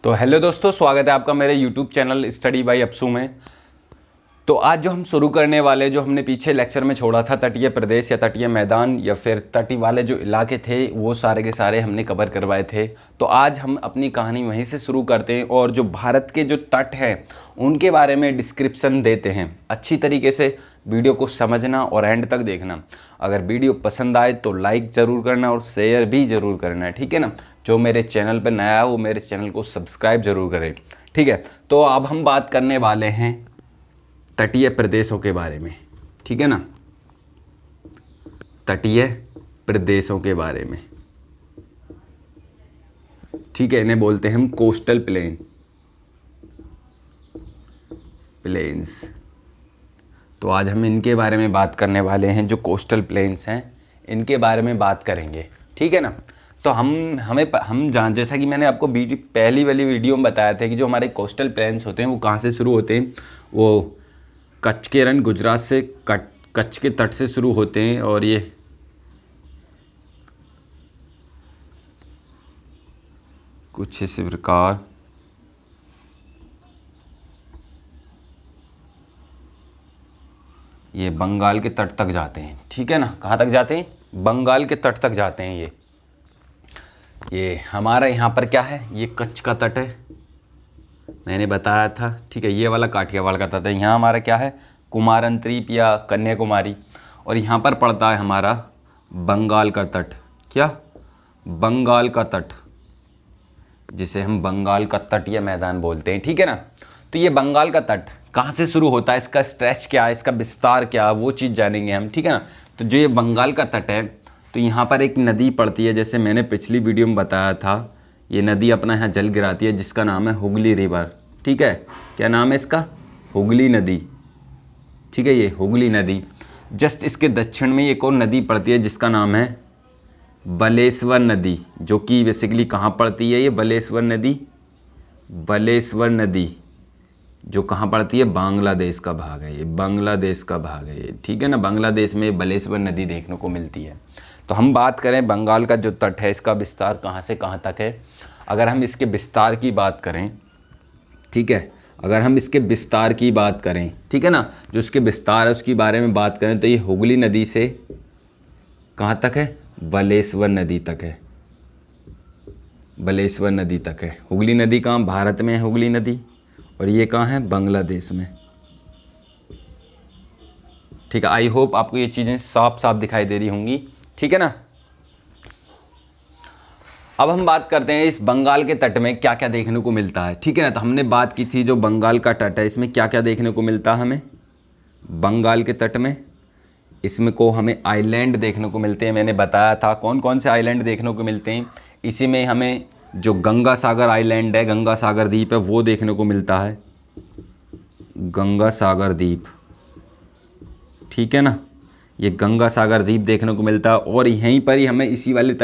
तो हेलो दोस्तों, स्वागत है आपका मेरे यूट्यूब चैनल स्टडी बाय अपसू में। तो आज जो हम शुरू करने वाले, जो हमने पीछे लेक्चर में छोड़ा था, तटीय प्रदेश या तटीय मैदान या फिर तटीय वाले जो इलाके थे, वो सारे के सारे हमने कवर करवाए थे। तो आज हम अपनी कहानी वहीं से शुरू करते हैं और जो भारत के जो तट हैं उनके बारे में डिस्क्रिप्शन देते हैं। अच्छी तरीके से वीडियो को समझना और एंड तक देखना। अगर वीडियो पसंद आए तो लाइक ज़रूर करना और शेयर भी ज़रूर करना है, ठीक है ना। जो मेरे चैनल पर नया है वो मेरे चैनल को सब्सक्राइब ज़रूर करें, ठीक है। तो अब हम बात करने वाले हैं तटीय प्रदेशों के बारे में, ठीक है ना। तटीय प्रदेशों के बारे में, ठीक है। इन्हें बोलते हैं हम कोस्टल प्लेन्स। तो आज हम इनके बारे में बात करने वाले हैं। जो कोस्टल प्लेन्स हैं इनके बारे में बात करेंगे, ठीक है ना। तो हम जान, जैसा कि मैंने आपको पहली वाली वीडियो में बताया था कि जो हमारे कोस्टल प्लेन्स होते हैं वो कहाँ से शुरू होते हैं। वो कच्छ के रण गुजरात से कच्छ के तट से शुरू होते हैं और ये कुछ इस प्रकार ये बंगाल के तट तक जाते हैं, ठीक है ना। कहाँ तक जाते हैं? बंगाल के तट तक जाते हैं। ये हमारा यहाँ पर क्या है, ये कच्छ का तट है, मैंने बताया था, ठीक है। ये वाला काठियावाड़ का तट है। यहाँ हमारा क्या है, कुमारंत्रीप या कन्याकुमारी। और यहाँ पर पड़ता है हमारा बंगाल का तट। क्या? बंगाल का तट, जिसे हम बंगाल का तटीय मैदान बोलते हैं, ठीक है ना। तो ये बंगाल का तट कहाँ से शुरू होता है, इसका स्ट्रेच क्या है, इसका विस्तार क्या है, वो चीज़ जानेंगे हम, ठीक है ना। तो जो ये बंगाल का तट है, तो यहाँ पर एक नदी पड़ती है, जैसे मैंने पिछली वीडियो में बताया था। ये नदी अपना यहाँ जल गिराती है, जिसका नाम है हुगली रिवर, ठीक है। क्या नाम है इसका? हुगली नदी, ठीक है। ये हुगली नदी। जस्ट इसके दक्षिण में एक और नदी पड़ती है जिसका नाम है बलेश्वर नदी, जो कि बेसिकली कहाँ पड़ती है? ये बलेश्वर नदी जो कहाँ पड़ती है? बांग्लादेश का भाग है ये, बांग्लादेश का भाग है ये, ठीक है ना। बांग्लादेश में बलेश्वर नदी देखने को मिलती है। तो हम बात करें बंगाल का जो तट है, इसका विस्तार कहाँ से कहाँ तक है। अगर हम इसके विस्तार की बात करें, ठीक है, अगर हम इसके विस्तार की बात करें, ठीक है ना, जो इसके विस्तार है उसके बारे में बात करें, तो ये हुगली नदी से कहाँ तक है? बलेश्वर नदी तक है। बलेश्वर नदी तक है। हुगली नदी कहाँ? भारत में है हुगली नदी, और ये कहाँ है? बांग्लादेश में, ठीक है। आई होप आपको ये चीज़ें साफ साफ दिखाई दे रही होंगी, ठीक है ना। अब हम बात करते हैं इस बंगाल के तट में क्या क्या देखने को मिलता है, ठीक है ना। तो हमने बात की थी जो बंगाल का तट है, इसमें क्या क्या देखने को मिलता है हमें। बंगाल के तट में इसमें को हमें आइलैंड देखने को मिलते हैं। मैंने बताया था कौन कौन से आइलैंड देखने को मिलते हैं। इसी में हमें जो गंगा सागर आइलैंड है, गंगा सागर द्वीप है, वो देखने को मिलता है। गंगा सागर द्वीप, ठीक है ना। ये गंगा सागर द्वीप देखने को मिलता है। और यहीं पर ही हमें इसी वाले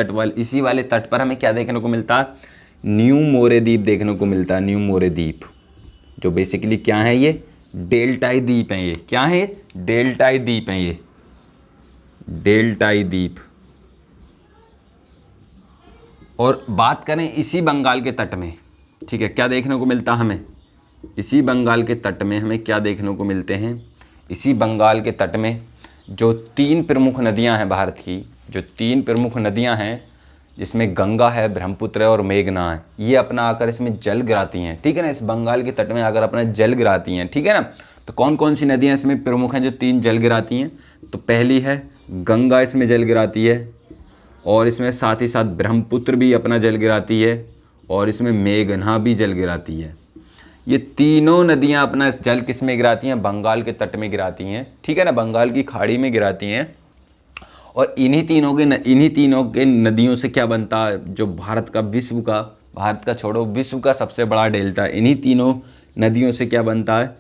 तट पर हमें क्या देखने को मिलता है? न्यू मोरे द्वीप देखने को मिलता है। न्यू मोरे द्वीप जो बेसिकली क्या है? ये डेल्टाई द्वीप हैं। ये क्या है? डेल्टाई द्वीप हैं। ये डेल्टाई द्वीप। और बात करें इसी बंगाल के तट में, ठीक है, क्या देखने को मिलता हमें? इसी बंगाल के तट में हमें क्या देखने को मिलते हैं? इसी बंगाल के तट में जो 3 प्रमुख नदियां हैं भारत की, जो 3 प्रमुख नदियां हैं, जिसमें गंगा है, ब्रह्मपुत्र है और मेघना है, ये अपना आकर इसमें जल गिराती हैं, ठीक है ना। इस बंगाल के तट में आकर अपना जल गिराती हैं, ठीक है ना। तो कौन कौन सी नदियां इसमें प्रमुख हैं जो 3 जल गिराती हैं? तो पहली है गंगा, इसमें जल गिराती है, और इसमें साथ ही साथ ब्रह्मपुत्र भी अपना जल गिराती है, और इसमें मेघना भी जल गिराती है। ये तीनों नदियां अपना जल किस में गिराती हैं? बंगाल के तट में गिराती हैं, ठीक है ना। बंगाल की खाड़ी में गिराती हैं। और इन्हीं तीनों के नदियों से क्या बनता है? जो भारत का छोड़ो, विश्व का सबसे बड़ा डेल्टा, इन्हीं तीनों नदियों से क्या बनता है?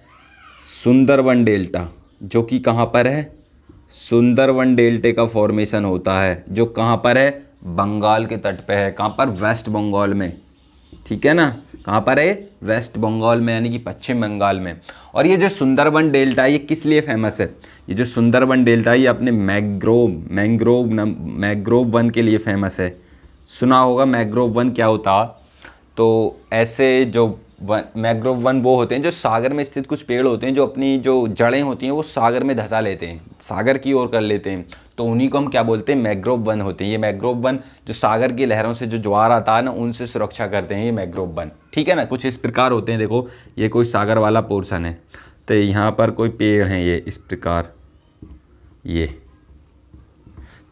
सुंदरवन डेल्टा, जो कि कहाँ पर है? सुंदरवन डेल्टे का फॉर्मेशन होता है, जो कहाँ पर है? बंगाल के तट पे है। कहाँ पर? वेस्ट बंगाल में, ठीक है ना। कहाँ पर है? वेस्ट बंगाल में, यानी कि पश्चिम बंगाल में। और ये जो सुंदरवन डेल्टा है, ये किस लिए फेमस है? ये जो सुंदरवन डेल्टा है, ये अपने मैंग्रोव वन के लिए फेमस है। सुना होगा मैंग्रोव वन क्या होता। तो ऐसे जो मैंग्रोव वन वो होते हैं जो सागर में स्थित कुछ पेड़ होते हैं जो अपनी जो जड़ें होती हैं वो सागर में धंसा लेते हैं, सागर की ओर कर लेते हैं, तो उन्हीं को हम क्या बोलते हैं, मैंग्रोव वन होते हैं। ये मैंग्रोव वन जो सागर की लहरों से जो ज्वार आता है ना उनसे सुरक्षा करते हैं ये मैंग्रोव वन, ठीक है ना। कुछ इस प्रकार होते हैं, देखो ये कोई सागर वाला पोर्शन है तो यहाँ पर कोई पेड़ हैं ये इस प्रकार, ये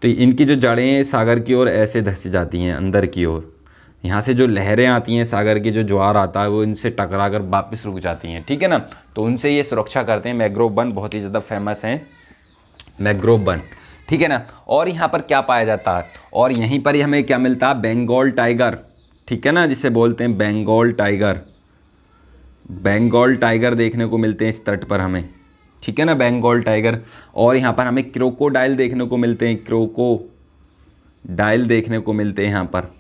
तो इनकी जो जड़ें हैं सागर की ओर ऐसे धंस जाती हैं अंदर की ओर, यहाँ से जो लहरें आती हैं सागर की जो ज्वार आता है वो इनसे टकरा कर वापस रुक जाती हैं, ठीक है ना। तो उनसे ये सुरक्षा करते हैं। मैंग्रोव वन बहुत ही ज़्यादा फेमस हैं मैंग्रोव वन, ठीक है ना। और यहाँ पर क्या पाया जाता है, और यहीं पर ही हमें क्या मिलता है, बंगाल टाइगर, ठीक है ना, जिसे बोलते हैं बंगाल टाइगर। बंगाल टाइगर देखने को मिलते हैं इस तट पर हमें, ठीक है ना, बंगाल टाइगर। और यहाँ पर हमें क्रोकोडाइल देखने को मिलते हैं, क्रोकोडाइल देखने को मिलते हैं यहाँ पर,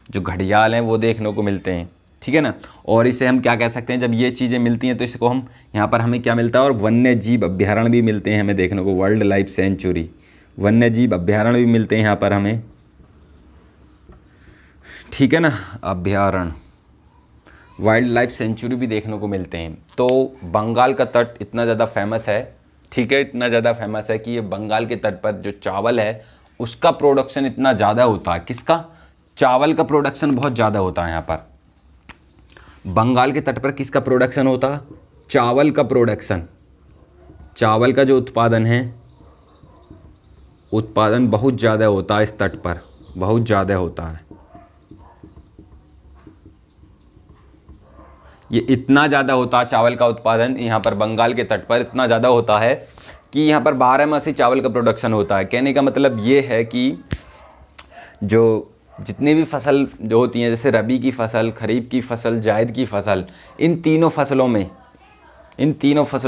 जो घड़ियाल हैं वो देखने को मिलते हैं, ठीक है ना। और इसे हम क्या कह सकते हैं, जब ये चीज़ें मिलती हैं तो इसको हम यहाँ पर हमें क्या मिलता है, और वन्य जीव अभ्यारण्य भी मिलते हैं हमें देखने को, वाइल्ड लाइफ सेंचुरी, वन्य जीव अभ्यारण्य भी मिलते हैं यहाँ पर हमें, ठीक है ना, अभ्यारण्य, वाइल्ड लाइफ सेंचुरी भी देखने को मिलते हैं। तो बंगाल का तट इतना ज़्यादा फेमस है, ठीक है, इतना ज़्यादा फेमस है कि ये बंगाल के तट पर जो चावल है उसका प्रोडक्शन इतना ज़्यादा होता है, किसका, चावल का प्रोडक्शन बहुत ज़्यादा होता है यहाँ पर। बंगाल के तट पर किसका प्रोडक्शन होता है, चावल का प्रोडक्शन, चावल का जो उत्पादन है, उत्पादन बहुत ज़्यादा होता है इस तट पर, बहुत ज़्यादा होता है। ये इतना ज़्यादा होता है चावल का उत्पादन यहाँ पर बंगाल के तट पर, इतना ज़्यादा होता है कि यहाँ पर 12 मासी चावल का प्रोडक्शन होता है। कहने का मतलब ये है कि जो जितनी भी फसल जो होती हैं, जैसे रबी की फसल, खरीफ की फसल, जायद की फसल, इन तीनों फसलों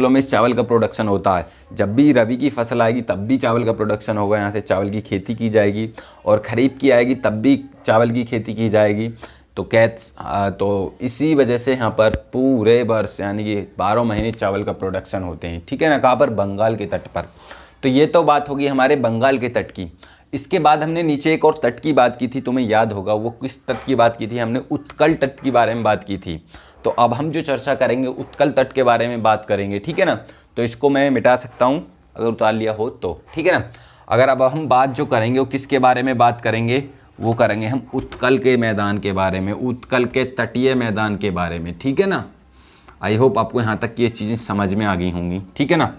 में इस चावल का प्रोडक्शन होता है। जब भी रबी की फसल आएगी तब भी चावल का प्रोडक्शन होगा, यहाँ से चावल की खेती की जाएगी, और खरीफ की आएगी तब भी चावल की खेती की जाएगी। तो इसी वजह से यहाँ पर पूरे वर्ष यानी कि 12 महीने चावल का प्रोडक्शन होते हैं, ठीक है ना, कहाँ पर, बंगाल के तट पर। तो ये तो बात होगी हमारे बंगाल के तट की। इसके बाद हमने नीचे एक और तट की बात की थी, तुम्हें याद होगा वो किस तट की बात की थी, हमने उत्कल तट के बारे में बात की थी। तो अब हम जो चर्चा करेंगे उत्कल तट के बारे में बात करेंगे, ठीक है ना। तो इसको मैं मिटा सकता हूँ अगर उतार लिया हो तो, ठीक है ना। अगर अब हम बात जो करेंगे वो किसके बारे में बात करेंगे, वो करेंगे हम उत्कल के मैदान के बारे में, उत्कल के तटीय मैदान के बारे में, ठीक है ना। आई होप आपको यहाँ तक ये चीज़ें समझ में आ गई होंगी, ठीक है ना।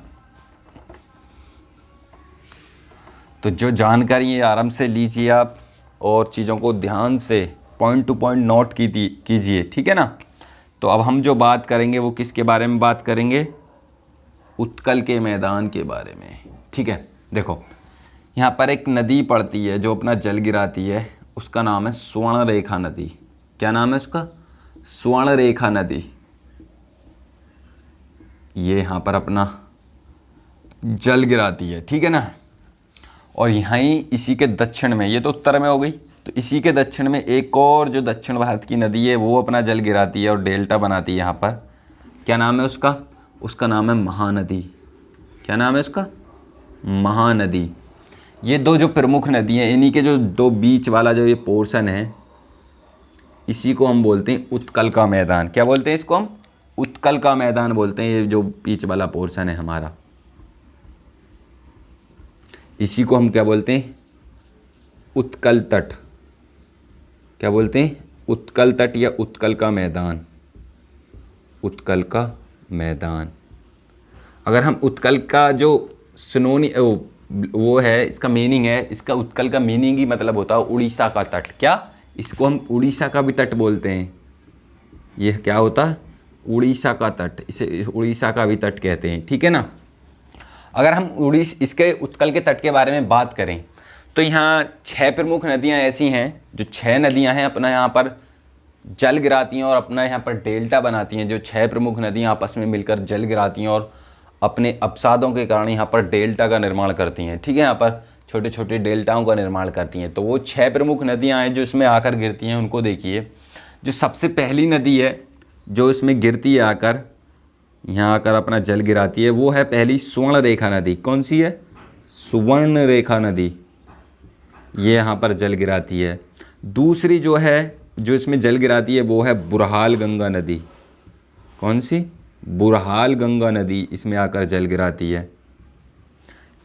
तो जो जानकारी है आराम से लीजिए आप और चीज़ों को ध्यान से पॉइंट टू पॉइंट नोट कीजिए, ठीक है ना। तो अब हम जो बात करेंगे वो किसके बारे में बात करेंगे, उत्कल के मैदान के बारे में, ठीक है। देखो यहाँ पर एक नदी पड़ती है जो अपना जल गिराती है, उसका नाम है स्वर्ण रेखा नदी। क्या नाम है उसका, स्वर्ण रेखा नदी। ये यहाँ पर अपना जल गिराती है, ठीक है ना। और यहाँ ही इसी के दक्षिण में, ये तो उत्तर में हो गई, तो इसी के दक्षिण में एक और जो दक्षिण भारत की नदी है वो अपना जल गिराती है और डेल्टा बनाती है यहाँ पर। क्या नाम है उसका, उसका नाम है महानदी। क्या नाम है उसका, महानदी। ये दो जो प्रमुख नदी हैं, इन्हीं के जो दो बीच वाला जो ये पोर्शन है इसी को हम बोलते हैं उत्कल का मैदान। क्या बोलते हैं इसको हम, उत्कल का मैदान बोलते हैं। ये जो बीच वाला पोर्शन है हमारा, इसी को हम क्या बोलते हैं, उत्कल तट। क्या बोलते हैं, उत्कल तट या उत्कल का मैदान, उत्कल का मैदान। अगर हम उत्कल का जो सिनोनी वो है, इसका मीनिंग है, इसका उत्कल का मीनिंग ही मतलब होता है उड़ीसा का तट। क्या, इसको हम उड़ीसा का भी तट बोलते हैं। ये क्या होता है, उड़ीसा का तट, इसे उड़ीसा का भी तट कहते हैं, ठीक है ना। अगर हम इसके उत्कल के तट के बारे में बात करें तो यहाँ 6 प्रमुख नदियाँ ऐसी हैं, जो 6 नदियाँ हैं अपना यहाँ पर जल गिराती हैं और अपना यहाँ पर डेल्टा बनाती हैं। जो 6 प्रमुख नदियाँ आपस में मिलकर जल गिराती हैं और अपने अपसादों के कारण यहाँ पर डेल्टा का निर्माण करती हैं, ठीक है, यहाँ पर छोटे छोटे डेल्टाओं का निर्माण करती हैं। तो वो 6 प्रमुख नदियाँ हैं जो इसमें आकर गिरती हैं, उनको देखिए। जो सबसे पहली नदी है जो इसमें गिरती है आकर, यहाँ आकर अपना जल गिराती है, वो है पहली स्वर्ण रेखा नदी। कौन सी है, सुवर्ण रेखा नदी, ये यहाँ पर जल गिराती है। दूसरी जो है जो इसमें जल गिराती है वो है बुरहाल गंगा नदी। कौन सी? बुरहाल गंगा नदी इसमें आकर जल गिराती है।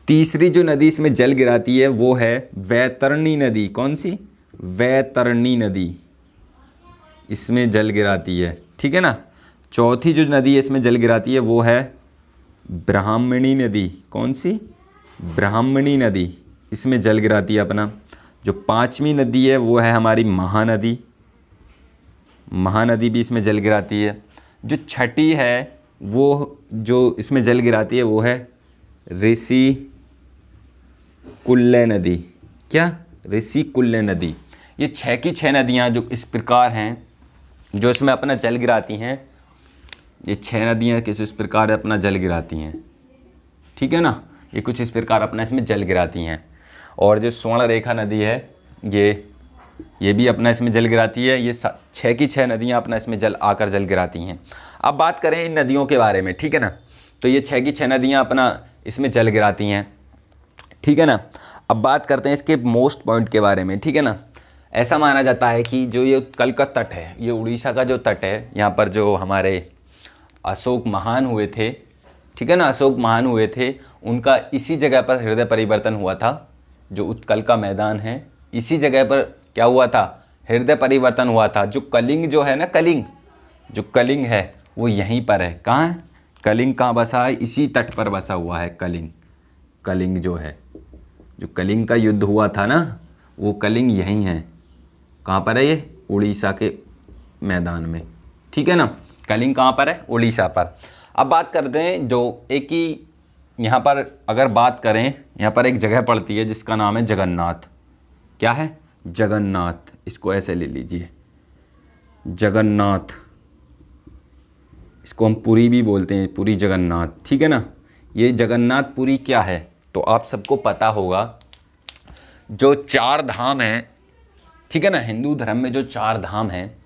तीसरी जो नदी इसमें जल गिराती है वो है वैतरणी नदी। कौन सी? वैतरणी नदी इसमें जल गिराती है, ठीक है ना। चौथी जो नदी इसमें जल गिराती है वो है ब्राह्मणी नदी। कौन सी? ब्राह्मणी नदी इसमें जल गिराती है अपना। जो पांचवी नदी है वो है हमारी महानदी। महानदी भी इसमें जल गिराती है। जो छठी है वो जो इसमें जल गिराती है वो है ऋषि कुल्य नदी। क्या? ऋषि कुल्य नदी। ये 6 की 6 नदियाँ जो इस प्रकार हैं जो इसमें अपना जल गिराती हैं। ये 6 नदियाँ किस इस प्रकार अपना जल गिराती हैं, ठीक है ना। ये कुछ इस प्रकार अपना इसमें जल गिराती हैं। और जो स्वर्ण रेखा नदी है ये भी अपना इसमें जल गिराती है। ये 6 की 6 नदियाँ अपना इसमें आकर जल गिराती हैं। अब बात करें इन नदियों के बारे में, ठीक है ना। तो ये 6 की 6 नदियाँ अपना इसमें जल गिराती हैं, ठीक है ना। अब बात करते हैं इसके मोस्ट पॉइंट के बारे में, ठीक है ना। ऐसा माना जाता है कि जो ये उत्कल का तट है, ये उड़ीसा का जो तट है, यहाँ पर जो हमारे अशोक महान हुए थे, ठीक है ना, अशोक महान हुए थे, उनका इसी जगह पर हृदय परिवर्तन हुआ था। जो उत्कल का मैदान है इसी जगह पर क्या हुआ था? हृदय परिवर्तन हुआ था। जो कलिंग जो है ना, कलिंग, जो कलिंग है वो यहीं पर है। कहाँ है कलिंग? कहाँ बसा है? इसी तट पर बसा हुआ है कलिंग। कलिंग जो है, जो कलिंग का युद्ध हुआ था ना, वो कलिंग यहीं है। कहाँ पर है ये? उड़ीसा के मैदान में, ठीक है ना। कलिंग कहाँ पर है? उड़ीसा पर। अब बात करते हैं जो एक ही यहाँ पर अगर बात करें, यहाँ पर एक जगह पड़ती है जिसका नाम है जगन्नाथ। क्या है? जगन्नाथ। इसको ऐसे ले लीजिए, जगन्नाथ। इसको हम पुरी भी बोलते हैं, पुरी जगन्नाथ, ठीक है ना। ये जगन्नाथपुरी क्या है तो आप सबको पता होगा। जो 4 धाम हैं, ठीक है ना, हिंदू धर्म में जो 4 धाम हैं,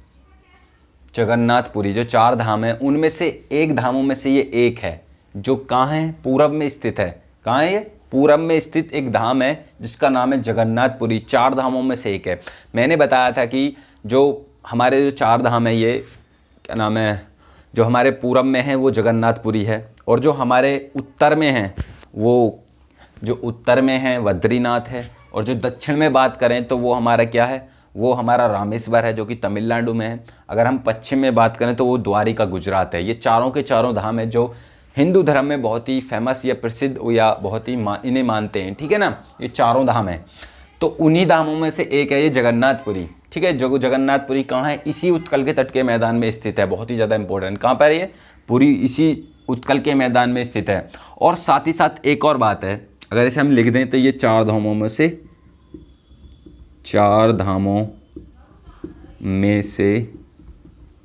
जगन्नाथपुरी जो 4 धाम हैं उनमें से एक धामों में से ये एक है जो कहाँ है? पूरब में स्थित है। कहाँ है ये? पूरब में स्थित एक धाम है जिसका नाम है जगन्नाथपुरी। 4 धामों में से एक है। मैंने बताया था कि जो हमारे जो 4 धाम है, ये क्या नाम है, जो हमारे पूरब में है वो जगन्नाथपुरी है, और जो हमारे उत्तर में है वो, जो उत्तर में है बद्रीनाथ है, और जो दक्षिण में बात करें तो वो हमारा क्या है? वो हमारा रामेश्वर है जो कि तमिलनाडु में है। अगर हम पश्चिम में बात करें तो वो द्वारिका गुजरात है। ये चारों के चारों धाम है जो हिंदू धर्म में बहुत ही फेमस या प्रसिद्ध या बहुत ही इन्हें मानते हैं, ठीक है ना। ये चारों धाम हैं। तो उन्हीं धामों में से एक है ये जगन्नाथपुरी, ठीक है। जो जगन्नाथपुरी कहाँ है? इसी उत्कल के तट के मैदान में स्थित है। बहुत ही ज़्यादा इंपॉर्टेंट। कहाँ पर है ये? पूरी इसी उत्कल के मैदान में स्थित है। और साथ ही साथ एक और बात है, अगर इसे हम लिख दें तो ये 4 धामों में से 4 धामों में से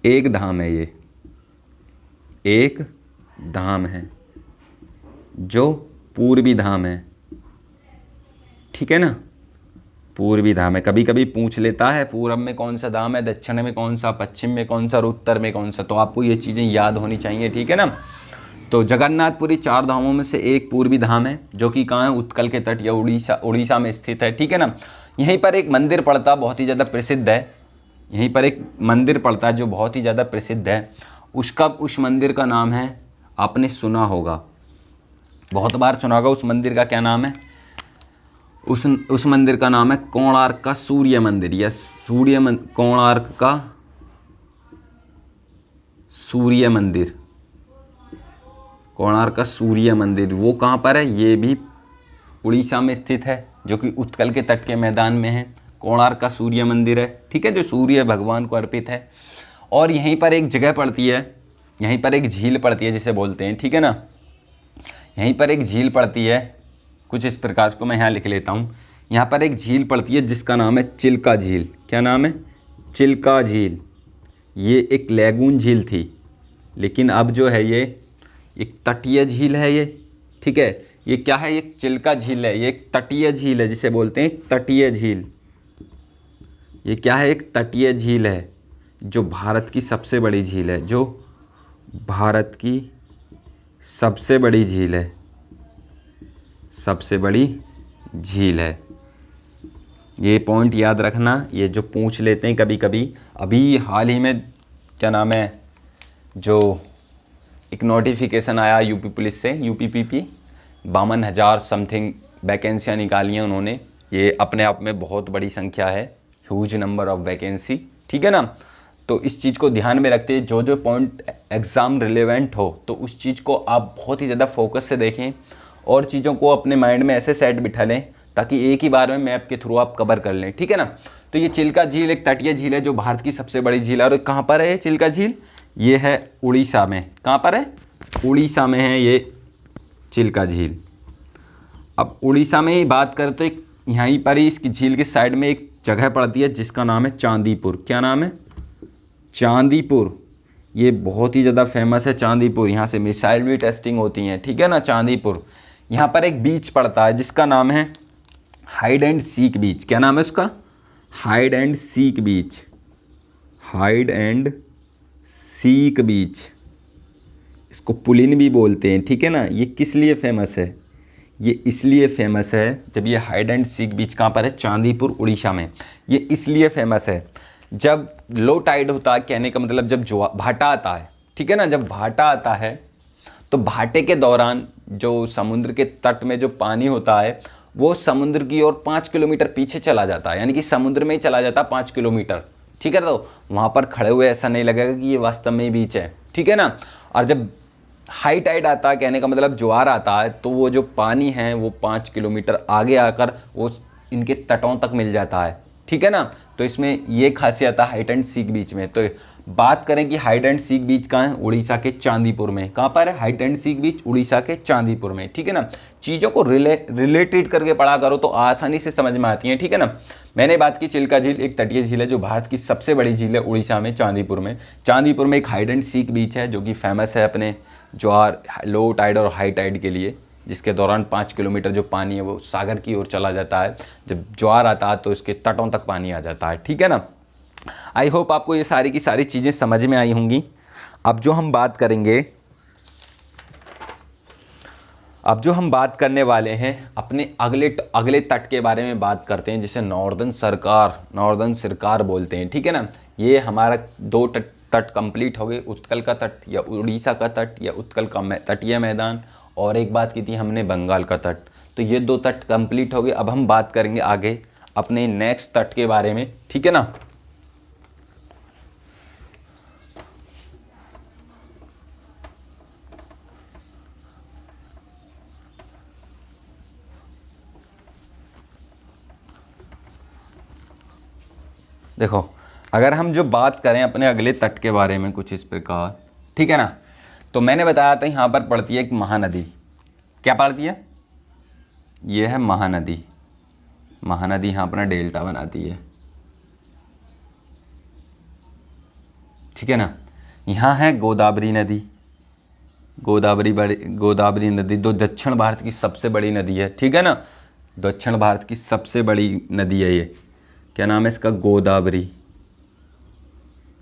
एक धाम है। ये एक धाम है जो पूर्वी धाम है, ठीक है ना। पूर्वी धाम है। कभी कभी पूछ लेता है पूरब में कौन सा धाम है, दक्षिण में कौन सा, पश्चिम में कौन सा और उत्तर में कौन सा। तो आपको ये चीज़ें याद होनी चाहिए, ठीक है ना। तो जगन्नाथपुरी 4 धामों में से एक पूर्वी धाम है जो कि कहाँ है? उत्कल के तट या उड़ीसा में स्थित है, ठीक है ना। यहीं पर एक मंदिर पड़ता बहुत ही ज़्यादा प्रसिद्ध है। यहीं पर एक मंदिर पड़ता है जो बहुत ही ज़्यादा प्रसिद्ध है। उस मंदिर का नाम है, आपने सुना होगा, बहुत बार सुना होगा। उस मंदिर का क्या नाम है? उस मंदिर का नाम है कोणार्क का सूर्य मंदिर, या कोणार्क का सूर्य मंदिर। कोणार्क का सूर्य मंदिर वो कहाँ पर है? ये भी उड़ीसा में स्थित है जो कि उत्कल के तट के मैदान में है। कोणार्क का सूर्य मंदिर है, ठीक है, जो सूर्य भगवान को अर्पित है। और यहीं पर एक जगह पड़ती है, यहीं पर एक झील पड़ती है जिसे बोलते हैं, ठीक है ना। यहीं पर एक झील पड़ती है कुछ इस प्रकार को मैं यहाँ लिख लेता हूँ। यहाँ पर एक झील पड़ती है जिसका नाम है चिल्का झील। क्या नाम है? चिल्का झील। ये एक लैगून झील थी, लेकिन अब जो है ये एक तटीय झील है ये, ठीक है। ये क्या है? ये चिल्का झील है। ये एक तटीय झील है जिसे बोलते हैं तटीय झील। ये क्या है? एक तटीय झील है जो भारत की सबसे बड़ी झील है, जो भारत की सबसे बड़ी झील है, सबसे बड़ी झील है। ये पॉइंट याद रखना, ये जो पूछ लेते हैं कभी कभी। अभी हाल ही में क्या नाम है, जो एक नोटिफिकेशन आया यूपी पुलिस से, यूपीपीपी, 52,000 समथिंग वैकेंसियाँ निकाली हैं उन्होंने। ये अपने आप में बहुत बड़ी संख्या है, ह्यूज नंबर ऑफ वैकेंसी, ठीक है ना। तो इस चीज़ को ध्यान में रखते जो जो पॉइंट एग्ज़ाम रिलेवेंट हो तो उस चीज़ को आप बहुत ही ज़्यादा फोकस से देखें और चीज़ों को अपने माइंड में ऐसे सेट बिठा लें ताकि एक ही बार में मैप के थ्रू आप कवर कर लें, ठीक है ना। तो ये चिल्का झील एक तटीय झील है जो भारत की सबसे बड़ी झील है। और कहाँ पर है ये चिल्का झील? ये है उड़ीसा में। कहाँ पर है? उड़ीसा में है ये चिल्का झील। अब उड़ीसा में ही बात करें तो एक यहीं पर ही इसकी झील के साइड में एक जगह पड़ती है जिसका नाम है चांदीपुर। क्या नाम है? चांदीपुर। ये बहुत ही ज़्यादा फेमस है चांदीपुर, यहाँ से मिसाइल भी टेस्टिंग होती हैं, ठीक है ना। चांदीपुर, यहाँ पर एक बीच पड़ता है जिसका नाम है हाइड एंड सीक बीच। क्या नाम है उसका? Hide and seek beach. Hide and seek beach, इसको पुलिन भी बोलते हैं, ठीक है ना। ये किस लिए फेमस है? ये इसलिए फेमस है, जब ये हाइड एंड सीक बीच कहाँ पर है? चांदीपुर उड़ीसा में। ये इसलिए फेमस है, जब लो टाइड होता है, कहने का मतलब जब भाटा आता है, ठीक है ना। जब भाटा आता है तो भाटे के दौरान जो समुद्र के तट में जो पानी होता है वो समुद्र की ओर 5 किलोमीटर पीछे चला जाता है, यानी कि समुद्र में ही चला जाता है 5 किलोमीटर, ठीक है। तो वहाँ पर खड़े हुए ऐसा नहीं लगेगा कि ये वास्तव में बीच है, ठीक है ना। और जब हाई टाइड आता है, कहने का मतलब ज्वार आता है, तो वो जो पानी है वो 5 किलोमीटर आगे आकर वो इनके तटों तक मिल जाता है, ठीक है ना। तो इसमें ये खासियत है हाइड एंड सीक बीच में। तो बात करें कि हाइड एंड सीक बीच कहाँ है? उड़ीसा के चांदीपुर में। कहाँ पर है हाइड एंड सीक बीच? उड़ीसा के चांदीपुर में, ठीक है ना। चीज़ों को रिलेटेड करके पढ़ा करो तो आसानी से समझ में आती हैं, ठीक है ना। मैंने बात की चिल्का झील एक तटीय झील है जो भारत की सबसे बड़ी झील है, उड़ीसा में चांदीपुर में। चांदीपुर में एक हाइड एंड सीक बीच है जो कि फेमस है अपने ज्वार, लो टाइड और हाई टाइड के लिए, जिसके दौरान 5 किलोमीटर जो पानी है वो सागर की ओर चला जाता है। जब ज्वार आता है तो इसके तटों तक पानी आ जाता है, ठीक है ना। आई होप आपको ये सारी की सारी चीज़ें समझ में आई होंगी। अब जो हम बात करेंगे, अब जो हम बात करने वाले हैं अपने अगले तट के बारे में बात करते हैं, जिसे नॉर्दर्न सरकार बोलते हैं, ठीक है ना। ये हमारा 2 तट कंप्लीट हो गए, उत्कल का तट या उड़ीसा का तट या उत्कल का तटीय मैदान, और एक बात की थी हमने बंगाल का तट। तो ये 2 तट कंप्लीट हो गए। अब हम बात करेंगे आगे अपने नेक्स्ट तट के बारे में, ठीक है ना। देखो, अगर हम जो बात करें अपने अगले तट के बारे में कुछ इस प्रकार, ठीक है ना। तो मैंने बताया था यहाँ पर पड़ती है एक महानदी। क्या पड़ती है? ये है महानदी। महानदी यहाँ अपना डेल्टा बनाती है, ठीक है ना। यहाँ है गोदावरी नदी। गोदावरी नदी दो दक्षिण भारत की सबसे बड़ी नदी है, ठीक है ना। दक्षिण भारत की सबसे बड़ी नदी है ये। क्या नाम है इसका? गोदावरी।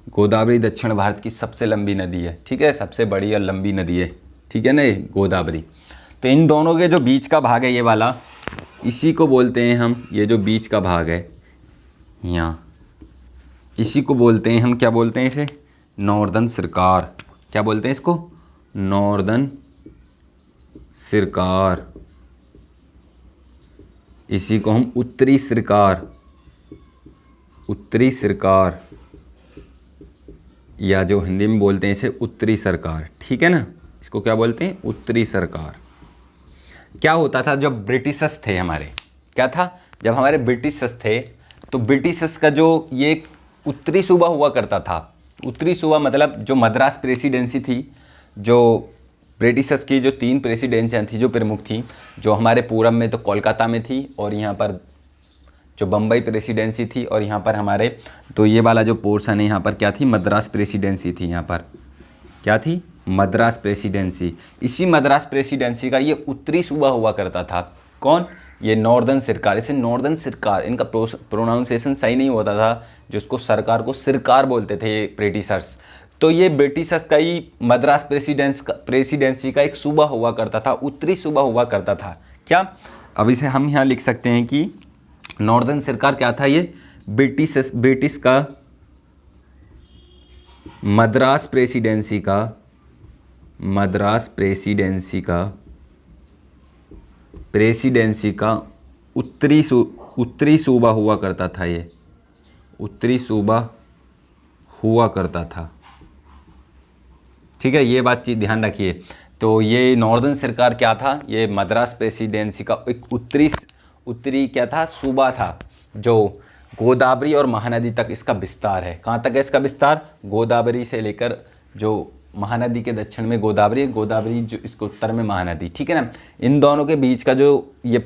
गोदावरी दक्षिण भारत की सबसे लंबी नदी है, ठीक है, सबसे बड़ी और लंबी नदी है, ठीक है ना, ये गोदावरी। तो इन दोनों के जो बीच का भाग है ये वाला, इसी को बोलते हैं हम, ये जो बीच का भाग है यहाँ, इसी को बोलते हैं हम, क्या बोलते हैं इसे? नॉर्दर्न सरकार। क्या बोलते हैं इसको? नॉर्दर्न सरकार। इसी को हम उत्तरी सरकार, उत्तरी सरकार, या जो हिंदी में बोलते हैं इसे उत्तरी सरकार, ठीक है ना। इसको क्या बोलते हैं? उत्तरी सरकार। क्या होता था जब ब्रिटिशर्स थे हमारे, क्या था जब हमारे ब्रिटिशर्स थे, तो ब्रिटिशर्स का जो ये उत्तरी सूबा हुआ करता था, उत्तरी सूबा मतलब जो मद्रास प्रेसिडेंसी थी, जो ब्रिटिशर्स की जो 3 प्रेसिडेंसियाँ थी जो प्रमुख थी, जो हमारे पूरब में तो कोलकाता में थी, और यहाँ पर जो बम्बई प्रेसिडेंसी थी, और यहाँ पर हमारे तो ये वाला जो पोर्शन है यहाँ पर क्या थी? मद्रास प्रेसिडेंसी थी। यहाँ पर क्या थी? मद्रास प्रेसिडेंसी। इसी मद्रास प्रेसिडेंसी का ये उत्तरी सूबा हुआ करता था। कौन? ये नॉर्दर्न सरकार। इसे नॉर्दर्न सरकार, इनका प्रोनाउंसिएशन सही नहीं होता था, जिसको सरकार को सिरकार बोलते थे ये ब्रिटिशर्स। तो ये ब्रिटिशर्स का ही मद्रास प्रेसिडेंसी का एक सूबा हुआ करता था, उत्तरी सूबा हुआ करता था। क्या? अब इसे हम यहाँ लिख सकते हैं कि नॉर्दर्न सरकार क्या था ये, ब्रिटिश का मद्रास प्रेसिडेंसी का उत्तरी सूबा हुआ करता था। ये उत्तरी सूबा हुआ करता था, ठीक है, ये बात चीज ध्यान रखिए। तो ये नॉर्दर्न सरकार क्या था, ये मद्रास प्रेसिडेंसी का एक उत्तरी क्या था, सूबा था, जो गोदावरी और महानदी तक इसका विस्तार है। कहाँ तक है इसका विस्तार, गोदावरी से लेकर जो महानदी के दक्षिण में गोदावरी जो इसके उत्तर में महानदी, ठीक है ना, इन दोनों के बीच का जो ये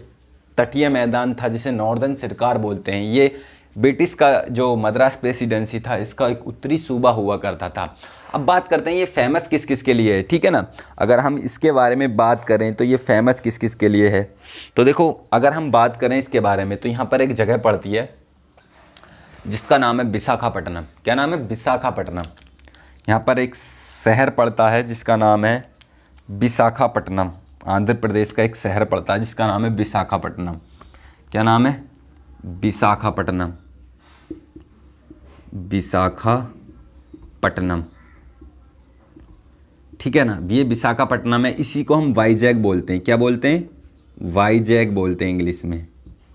तटीय मैदान था जिसे नॉर्दर्न सरकार बोलते हैं, ये ब्रिटिश का जो मद्रास प्रेसिडेंसी था इसका एक उत्तरी सूबा हुआ करता था। अब बात करते हैं ये फेमस किस किस के लिए है, ठीक है ना। अगर हम इसके बारे में बात करें तो ये फेमस किस किस के लिए है, तो देखो अगर हम बात करें इसके बारे में तो यहाँ पर एक जगह पड़ती है जिसका नाम है विशाखापट्टनम। क्या नाम है, विशाखापट्टनम। यहाँ पर एक शहर पड़ता है जिसका नाम है विशाखापट्टनम। आंध्र प्रदेश का एक शहर पड़ता है जिसका नाम है विशाखापट्टनम। क्या नाम है, विशाखापट्टनम। विशाखापट्टनम, ठीक है ना, ये विशाखापट्टनम है। इसी को हम वाईजैग बोलते हैं। क्या बोलते हैं, वाईजैग बोलते हैं इंग्लिश में।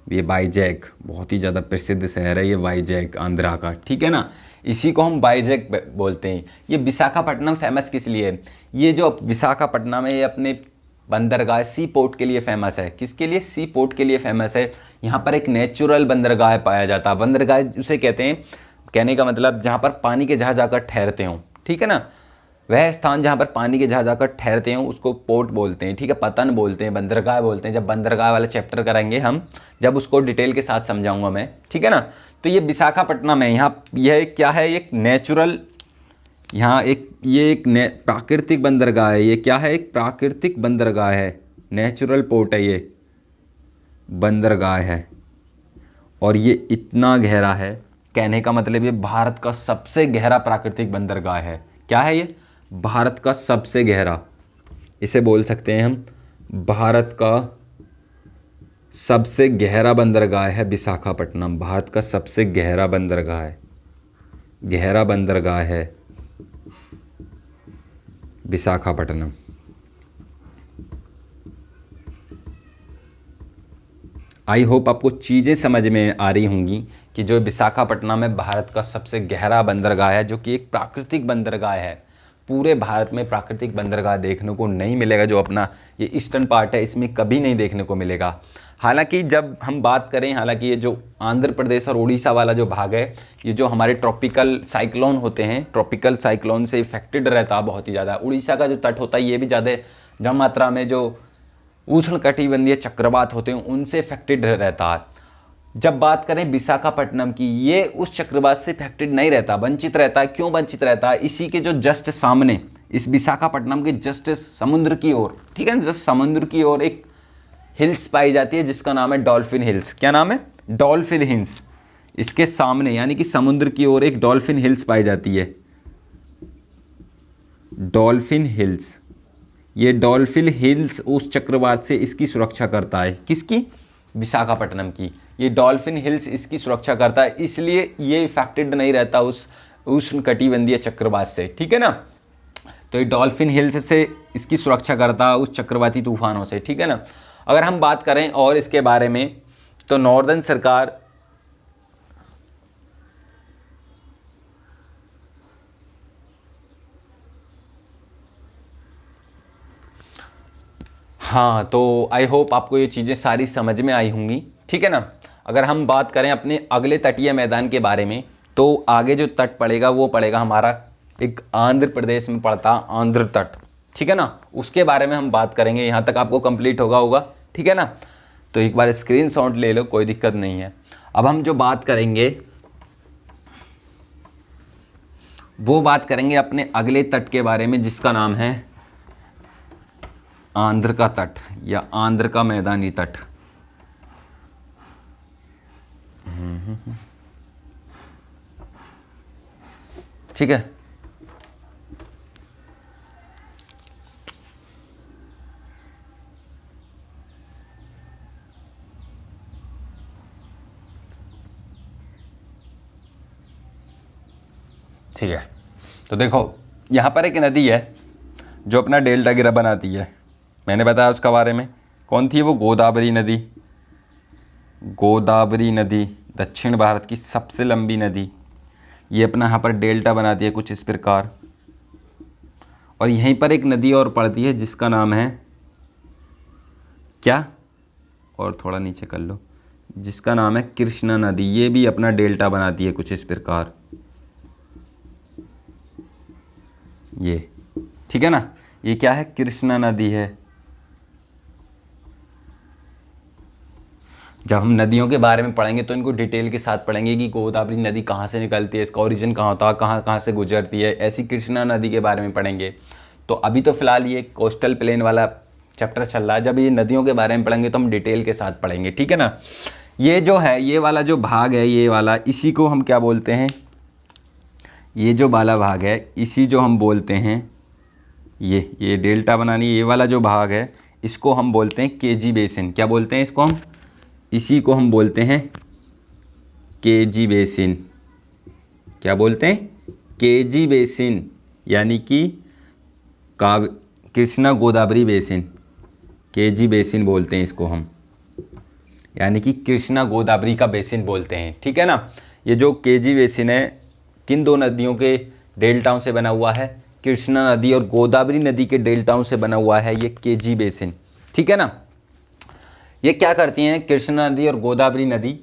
ये वाईजैग बहुत ही ज़्यादा प्रसिद्ध शहर है, ये वाईजैग आंध्रा का, ठीक है ना, इसी को हम वाईजैग बोलते हैं। ये विशाखापट्टनम फेमस किस लिए है, ये जो विशाखापट्टनम है ये अपने बंदरगाह सी पोर्ट के लिए फेमस है। किसके लिए, सी पोर्ट के लिए फेमस है। यहाँ पर एक नेचुरल बंदरगाह पाया जाता है। बंदरगाह उसे कहते हैं, कहने का मतलब जहाँ पर पानी के जहाज आकर ठहरते हों, ठीक है ना, वह स्थान जहाँ पर पानी के जहाज आकर ठहरते हैं उसको पोर्ट बोलते हैं, ठीक है, पतन बोलते हैं, बंदरगाह बोलते हैं। जब बंदरगाह वाला चैप्टर करेंगे हम, जब उसको डिटेल के साथ समझाऊंगा मैं, ठीक है ना। तो ये विशाखापट्टनम है। यहाँ यह क्या है, एक नेचुरल, यहाँ ये एक प्राकृतिक बंदरगाह है। ये क्या है, एक प्राकृतिक बंदरगाह है, नेचुरल पोर्ट है, ये बंदरगाह है। और ये इतना गहरा है, कहने का मतलब ये भारत का सबसे गहरा प्राकृतिक बंदरगाह है। क्या है ये, भारत का सबसे गहरा, इसे बोल सकते हैं हम भारत का सबसे गहरा बंदरगाह है विशाखापट्टनम। भारत का सबसे गहरा बंदरगाह है, गहरा बंदरगाह है विशाखापट्टनम। आई होप आपको चीज़ें समझ में आ रही होंगी कि जो विशाखापट्टनम है भारत का सबसे गहरा बंदरगाह है, जो कि एक प्राकृतिक बंदरगाह है। पूरे भारत में प्राकृतिक बंदरगाह देखने को नहीं मिलेगा। जो अपना ये ईस्टर्न पार्ट है इसमें कभी नहीं देखने को मिलेगा। हालांकि जब हम बात करें, हालांकि ये जो आंध्र प्रदेश और उड़ीसा वाला जो भाग है, ये जो हमारे ट्रॉपिकल साइक्लोन होते हैं, ट्रॉपिकल साइक्लोन से इफेक्टेड रहता है बहुत ही ज़्यादा। उड़ीसा का जो तट होता है ये भी ज़्यादा मात्रा में जो उष्णकटिबंधीय चक्रवात होते हैं उनसे इफेक्टेड रहता है। जब बात करें विशाखापट्टनम की, ये उस चक्रवात से इफेक्टेड नहीं रहता, वंचित रहता है। क्यों वंचित रहता है, इसी के जो जस्ट सामने, इस विशाखापट्टनम के जस्ट समुद्र की ओर, ठीक है, जस्ट समुद्र की ओर एक हिल्स पाई जाती है जिसका नाम है डॉल्फिन हिल्स। क्या नाम है, डॉल्फिन हिल्स। इसके सामने यानी कि समुद्र की ओर एक डॉल्फिन हिल्स पाई जाती है, डॉल्फिन हिल्स। ये डॉल्फिन हिल्स उस चक्रवात से इसकी सुरक्षा करता है। किसकी, विशाखापट्टनम की। ये डॉल्फिन हिल्स इसकी सुरक्षा करता है, इसलिए ये इफेक्टेड नहीं रहता उस उष्णकटिबंधीय चक्रवात से, ठीक है ना। तो ये डॉल्फिन हिल्स से इसकी सुरक्षा करता है उस चक्रवाती तूफानों से, ठीक है ना। अगर हम बात करें और इसके बारे में तो नॉर्दर्न सरकार हाँ, तो आई होप आपको ये चीज़ें सारी समझ में आई होंगी, ठीक है ना। अगर हम बात करें अपने अगले तटीय मैदान के बारे में तो आगे जो तट पड़ेगा वो पड़ेगा हमारा एक आंध्र प्रदेश में पड़ता आंध्र तट, ठीक है ना। उसके बारे में हम बात करेंगे। यहाँ तक आपको कंप्लीट होगा, ठीक है ना। तो एक बार स्क्रीनशॉट ले लो, कोई दिक्कत नहीं है। अब हम जो बात करेंगे वो बात करेंगे अपने अगले तट के बारे में जिसका नाम है आंध्र का तट या आंध्र का मैदानी तट। ठीक है, ठीक है, तो देखो यहाँ पर एक नदी है जो अपना डेल्टा गिरा बनाती है, मैंने बताया उसका बारे में। कौन थी वो? गोदावरी नदी। गोदावरी नदी दक्षिण भारत की सबसे लंबी नदी, ये अपना यहाँ पर डेल्टा बनाती है कुछ इस प्रकार। और यहीं पर एक नदी और पड़ती है जिसका नाम है क्या, और थोड़ा नीचे कर लो, जिसका नाम है कृष्णा नदी। ये भी अपना डेल्टा बनाती है कुछ इस प्रकार, ये ठीक है ना। ये क्या है? कृष्णा नदी है। जब हम नदियों के बारे में पढ़ेंगे तो इनको डिटेल के साथ पढ़ेंगे कि गोदावरी नदी कहाँ से निकलती है, इसका ओरिजिन कहाँ होता है, कहाँ कहाँ से गुजरती है, ऐसी कृष्णा नदी के बारे में पढ़ेंगे। तो अभी तो फिलहाल ये कोस्टल प्लेन वाला चैप्टर चल रहा है, जब ये नदियों के बारे में पढ़ेंगे तो हम डिटेल के साथ पढ़ेंगे, ठीक है ना। ये जो है, ये वाला जो भाग है, ये वाला, इसी को हम क्या बोलते हैं? ये जो वाला भाग है इसी जो हम बोलते हैं, ये डेल्टा बनानी, ये वाला जो भाग है इसको हम बोलते हैं केजी बेसिन। क्या बोलते हैं इसको हम? इसी को हम बोलते हैं केजी बेसिन। क्या बोलते हैं? केजी बेसिन, यानी कि Krishna Godavari basin, KG basin बोलते हैं इसको हम, यानी कि कृष्णा गोदावरी का बेसिन बोलते हैं, ठीक है ना। ये जो केजी बेसिन है किन दो नदियों के डेल्टाओं से बना हुआ है? कृष्णा नदी और गोदावरी नदी के डेल्टाओं से बना हुआ है ये केजी बेसिन, ठीक है ना। ये क्या करती हैं? कृष्णा नदी और गोदावरी नदी,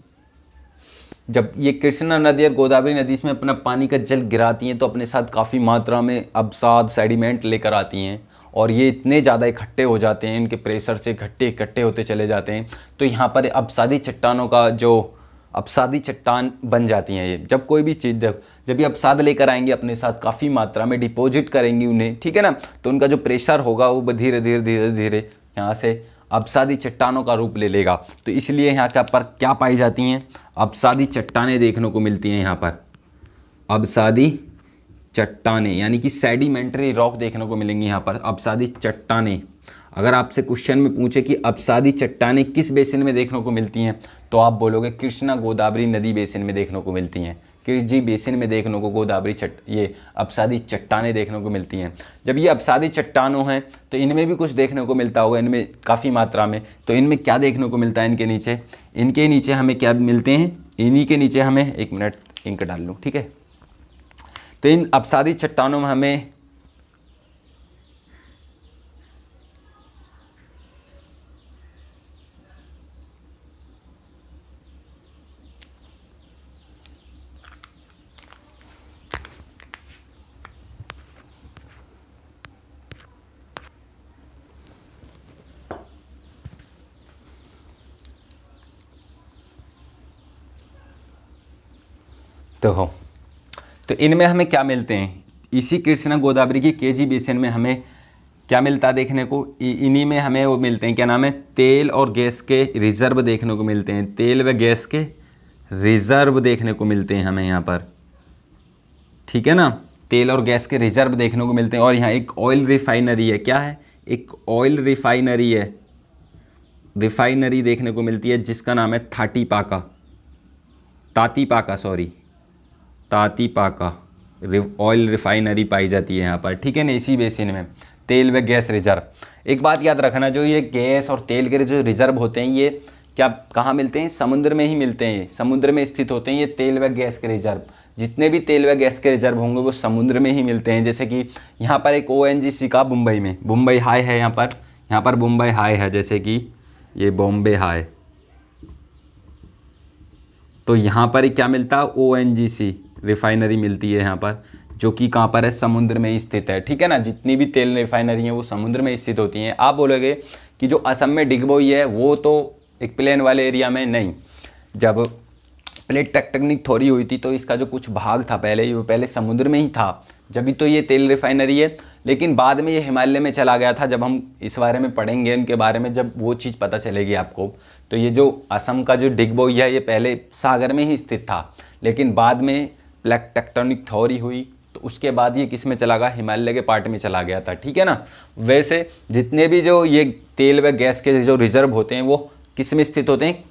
जब ये कृष्णा नदी और गोदावरी नदी इसमें अपना पानी का जल गिराती हैं तो अपने साथ काफ़ी मात्रा में अवसाद, सेडिमेंट लेकर आती हैं, और ये इतने ज़्यादा इकट्ठे हो जाते हैं, इनके प्रेशर से इकट्ठे होते चले जाते हैं। तो यहाँ पर अवसादी चट्टानों का जो अवसादी चट्टान बन जाती हैं। ये जब कोई भी चीज़ जब ये अवसाद लेकर आएंगे अपने साथ काफ़ी मात्रा में, डिपॉजिट करेंगी उन्हें, ठीक है ना, तो उनका जो प्रेशर होगा वो धीरे धीरे यहाँ से अवसादी चट्टानों का रूप ले लेगा। तो इसलिए यहाँ पर क्या पाई जाती हैं? अवसादी चट्टानें देखने को मिलती हैं। यहाँ पर अवसादी चट्टानें यानी कि सेडिमेंट्री रॉक देखने को मिलेंगी यहाँ पर, अवसादी चट्टानें। अगर आपसे क्वेश्चन में पूछे कि अवसादी चट्टानें किस बेसिन में देखने को मिलती हैं, तो आप बोलोगे कृष्णा गोदावरी नदी बेसिन में देखने को मिलती हैं। किस बेसिन में देखने को गोदावरी ये अवसादी चट्टानें देखने को मिलती हैं। जब ये अवसादी चट्टानों हैं तो इनमें भी कुछ देखने को मिलता होगा, इनमें काफ़ी मात्रा में। तो इनमें क्या देखने को मिलता है? इनके नीचे हमें क्या मिलते हैं? इन्हीं के नीचे हमें, एक मिनट इंक डाल लूँ, ठीक है। तो इन अवसादी चट्टानों में हमें तो इनमें हमें क्या मिलते हैं? इसी कृष्णा गोदावरी की केजी बेसिन में हमें क्या मिलता है देखने को? इन्हीं में हमें वो मिलते हैं, क्या नाम है? तेल और गैस के रिजर्व देखने को मिलते हैं। तेल व गैस के रिजर्व देखने को मिलते हैं हमें यहाँ पर, ठीक है ना। तेल और गैस के रिजर्व देखने को मिलते हैं। और यहाँ एक ऑयल रिफाइनरी है। क्या है? एक ऑयल रिफाइनरी है, रिफाइनरी देखने को मिलती है जिसका नाम है तातीपाका ऑयल रिफाइनरी पाई जाती है यहाँ पर, ठीक है ना, इसी बेसिन में। तेल व गैस रिजर्व, एक बात याद रखना, जो ये गैस और तेल के जो रिजर्व होते हैं ये क्या कहाँ मिलते हैं? समुद्र में ही मिलते हैं, समुद्र में स्थित होते हैं ये तेल व गैस के रिजर्व। जितने भी तेल व गैस के रिजर्व होंगे वो समुद्र में ही मिलते हैं। जैसे कि यहाँ पर एक ONGC का मुंबई में, मुंबई हाई है यहाँ पर मुंबई हाई है, जैसे कि ये बॉम्बे हाई। तो यहाँ पर क्या मिलता है? ONGC रिफाइनरी मिलती है यहाँ पर, जो कि कहाँ पर है? समुद्र में स्थित है, ठीक है ना। जितनी भी तेल रिफाइनरी हैं वो समुद्र में स्थित होती हैं। आप बोलोगे कि जो असम में डिगबोई है वो तो एक प्लेन वाले एरिया में नहीं। जब प्लेट टेक्टोनिक थ्योरी हुई थी तो इसका जो कुछ भाग था पहले समुद्र में ही था, जब भी तो ये तेल रिफाइनरी है। लेकिन बाद में ये हिमालय में चला गया था। जब हम इस बारे में पढ़ेंगे इनके बारे में, जब वो चीज़ पता चलेगी आपको, तो ये जो असम का जो डिगबोई है ये पहले सागर में ही स्थित था, लेकिन बाद में प्लेट टेक्टोनिक थ्योरी हुई तो उसके बाद ये किस में चला गया? हिमालय के पार्ट में चला गया था, ठीक है ना। वैसे जितने भी जो ये तेल व गैस के जो रिजर्व होते हैं वो किस में स्थित होते हैं?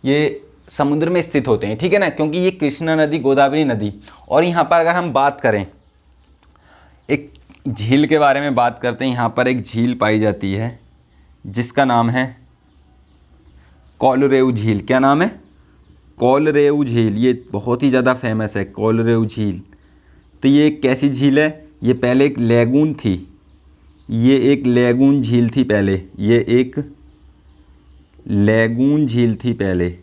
ये समुद्र में स्थित होते हैं, ठीक है ना, क्योंकि ये कृष्णा नदी, गोदावरी नदी। और यहाँ पर अगर हम बात करें एक झील के बारे में बात करते हैं, यहाँ पर एक झील पाई जाती है जिसका नाम है कोलरेऊ झील। क्या नाम है? कोलरेऊ झील। ये बहुत ही ज़्यादा फेमस है कोलरेऊ झील। तो ये एक कैसी झील है? ये पहले एक लैगून थी, ये एक लैगून झील थी पहले, ये एक लैगून झील थी पहले,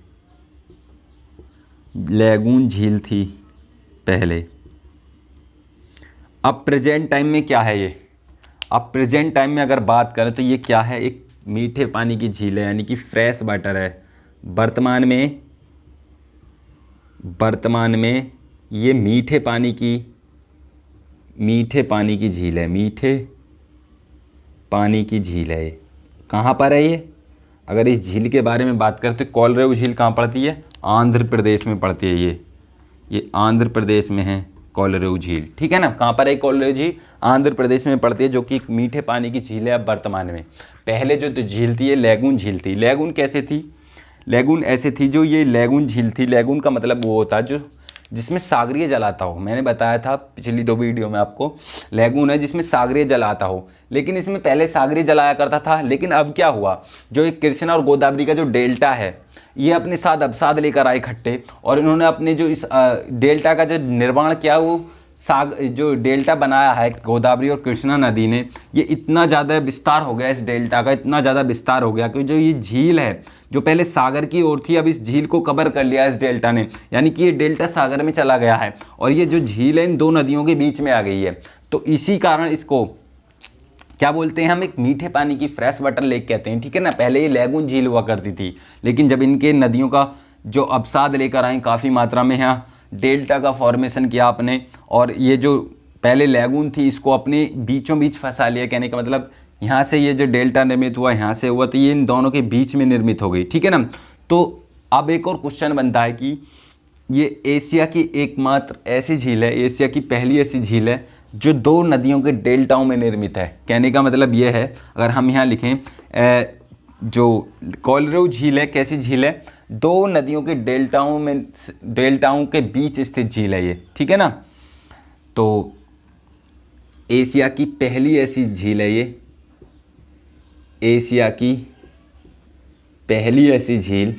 लैगून झील थी पहले। अब प्रेजेंट टाइम में क्या है ये? अब प्रेजेंट टाइम में अगर बात करें तो ये क्या है? एक मीठे पानी की झील है, यानी कि फ्रेश वाटर है। वर्तमान में ये मीठे पानी की झील है, मीठे पानी की झील है। कहाँ पर है ये? अगर इस झील के बारे में बात करें तो कोलरेऊ झील कहाँ पड़ती है? आंध्र प्रदेश में पड़ती है। ये आंध्र प्रदेश में है कोलरेऊ झील, ठीक है ना। कहाँ पर है कोलरेऊ झील? आंध्र प्रदेश में पड़ती है, जो कि एक मीठे पानी की झील है अब वर्तमान में। पहले जो तो झील थी ये लैगून झील थी। लैगून कैसे थी? लैगून ऐसे थी, जो ये लैगून झील थी, लैगून का मतलब वो होता है जो जिसमें सागरीय जल आता हो। मैंने बताया था पिछली 2 वीडियो में आपको, लैगून है जिसमें सागरीय जल आता हो। लेकिन इसमें पहले सागरीय जल आया करता था, लेकिन अब क्या हुआ, जो एक कृष्णा और गोदावरी का जो डेल्टा है, ये अपने साथ अवसाद लेकर आए इकट्ठे, और इन्होंने अपने जो इस डेल्टा का जो निर्माण किया, वो जो डेल्टा बनाया है गोदावरी और कृष्णा नदी ने, ये इतना ज़्यादा विस्तार हो गया, इस डेल्टा का इतना ज़्यादा विस्तार हो गया कि जो ये झील है जो पहले सागर की ओर थी, अब इस झील को कवर कर लिया इस डेल्टा ने, यानी कि ये डेल्टा सागर में चला गया है, और ये जो झील है इन 2 नदियों के बीच में आ गई है। तो इसी कारण इसको क्या बोलते हैं हम? एक मीठे पानी की फ्रेश वाटर लेक कहते हैं, ठीक है ना। पहले ये लैगून झील हुआ करती थी, लेकिन जब इनके नदियों का जो अवसाद लेकर आए काफ़ी मात्रा में, यहाँ डेल्टा का फॉर्मेशन किया आपने, और ये जो पहले लैगून थी इसको अपने बीचों बीच फंसा लिया। कहने का मतलब यहाँ से ये जो डेल्टा निर्मित हुआ, यहाँ से हुआ, तो ये इन दोनों के बीच में निर्मित हो गई, ठीक है ना। तो अब एक और क्वेश्चन बनता है कि ये एशिया की एकमात्र ऐसी झील है, एशिया की पहली ऐसी झील है जो 2 नदियों के डेल्टाओं में निर्मित है। कहने का मतलब ये है, अगर हम यहाँ लिखें जो कोलरेऊ झील है, कैसी झील है? 2 नदियों के डेल्टाओं के बीच स्थित झील है ये, ठीक है ना। तो एशिया की पहली ऐसी झील है ये, एशिया की पहली ऐसी झील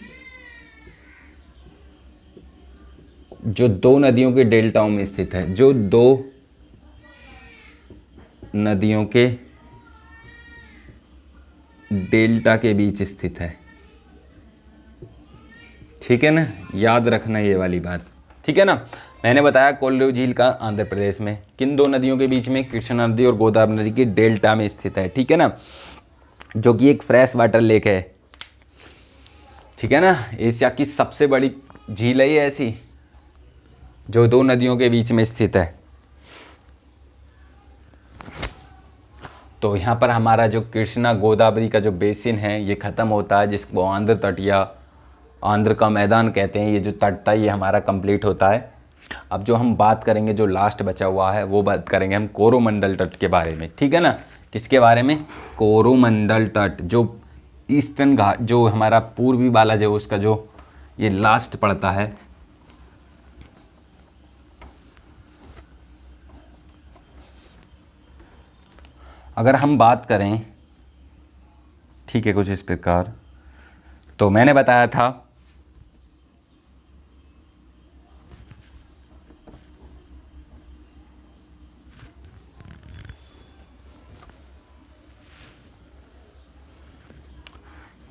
जो 2 नदियों के डेल्टाओं में स्थित है, जो 2 नदियों के डेल्टा के बीच स्थित है, ठीक है ना। याद रखना ये वाली बात, ठीक है ना। मैंने बताया कोलरेऊ झील का आंध्र प्रदेश में, किन 2 नदियों के बीच में? कृष्णा नदी और गोदावरी नदी के डेल्टा में स्थित है, ठीक है ना, जो कि एक फ्रेश वाटर लेक है, ठीक है ना। एशिया की सबसे बड़ी झील है ये ऐसी, जो 2 नदियों के बीच में स्थित है। तो यहाँ पर हमारा जो कृष्णा गोदावरी का जो बेसिन है ये ख़त्म होता है, जिसको आंध्र तट या आंध्र का मैदान कहते हैं। ये जो तट था ये हमारा कंप्लीट होता है। अब जो हम बात करेंगे, जो लास्ट बचा हुआ है, वो बात करेंगे हम कोरोमंडल तट के बारे में, ठीक है ना। किसके बारे में? कोरोमंडल तट, जो ईस्टर्न घाट, जो हमारा पूर्वी वाला जो उसका जो ये लास्ट पड़ता है। अगर हम बात करें, ठीक है, कुछ इस प्रकार, तो मैंने बताया था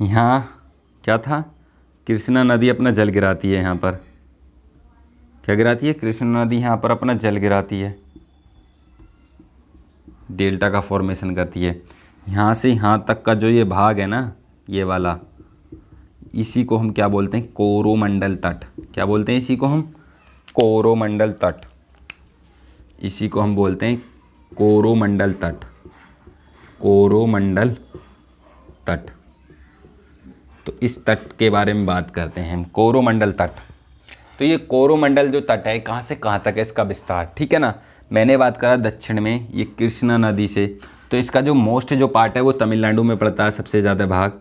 यहाँ क्या था, कृष्णा नदी अपना जल गिराती है। यहाँ पर क्या गिराती है? कृष्णा नदी यहाँ पर अपना जल गिराती है, डेल्टा का फॉर्मेशन करती है। यहाँ से यहाँ तक का जो ये भाग है ना, ये वाला, इसी को हम क्या बोलते हैं? कोरोमंडल तट। क्या बोलते हैं इसी को हम? कोरोमंडल तट। इसी को हम बोलते हैं कोरोमंडल तट, कोरोमंडल तट। तो इस तट के बारे में बात करते हैं हम, कोरोमंडल तट। तो ये कोरोमंडल जो तट है, कहाँ से कहाँ तक है इसका विस्तार, ठीक है ना। मैंने बात करा दक्षिण में ये कृष्णा नदी से, तो इसका जो मोस्ट जो पार्ट है वो तमिलनाडु में पड़ता है, सबसे ज़्यादा भाग